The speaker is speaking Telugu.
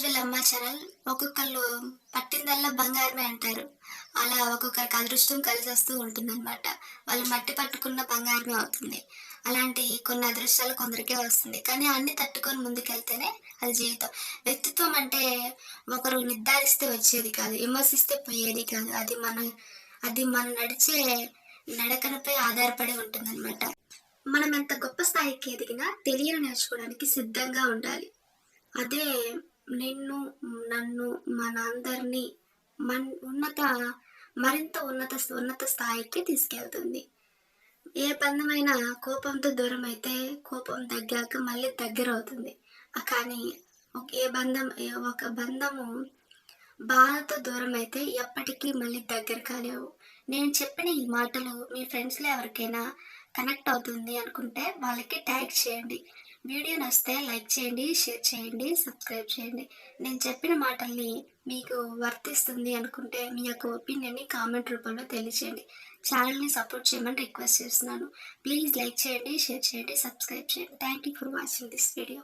యూజువల్ అమ్మాచారాలు ఒక్కొక్కళ్ళు పట్టిందల్లా బంగారమే అంటారు. అలా ఒక్కొక్కరికి అదృష్టం కలిసొస్తూ ఉంటుందనమాట. వాళ్ళు మట్టి పట్టుకున్న బంగారమే అవుతుంది. అలాంటి కొన్ని అదృష్టాలు కొందరికే వస్తుంది. కానీ అన్నీ తట్టుకొని ముందుకెళ్తేనే అది జీవితం. వ్యక్తిత్వం అంటే ఒకరు నిర్ధారిస్తే వచ్చేది కాదు. విమర్శిస్తే పోయేది కాదు. అది మనం నడిచే నడకనపై ఆధారపడి ఉంటుందనమాట. మనం ఎంత గొప్ప స్థాయికి ఎదిగినా తెలియని నేర్చుకోవడానికి సిద్ధంగా ఉండాలి. అదే నిన్ను, నన్ను, మనందరినీ ఉన్నత మరింత ఉన్నత స్థాయికి తీసుకెళ్తుంది. ఏ బంధమైనా కోపంతో దూరమైతే కోపం తగ్గాక మళ్ళీ దగ్గరవుతుంది. కానీ ఒక బంధము బాధతో దూరమైతే ఎప్పటికీ మళ్ళీ దగ్గర కాలేవు. నేను చెప్పిన ఈ మాటలు మీ ఫ్రెండ్స్‌లో ఎవరికైనా కనెక్ట్ అవుతుంది అనుకుంటే వాళ్ళకి ట్యాగ్ చేయండి. వీడియో నచ్చితే లైక్ చేయండి, షేర్ చేయండి, సబ్స్క్రైబ్ చేయండి. నేను చెప్పిన మాటల్ని మీకు వర్తిస్తుంది అనుకుంటే మీ యొక్క ఒపీనియన్‌ని కామెంట్ రూపంలో తెలియచేయండి. ఛానల్‌ని సపోర్ట్ చేయమని రిక్వెస్ట్ చేస్తున్నాను. ప్లీజ్ లైక్ చేయండి, షేర్ చేయండి, సబ్స్క్రైబ్ చేయండి. Thank you for watching this video.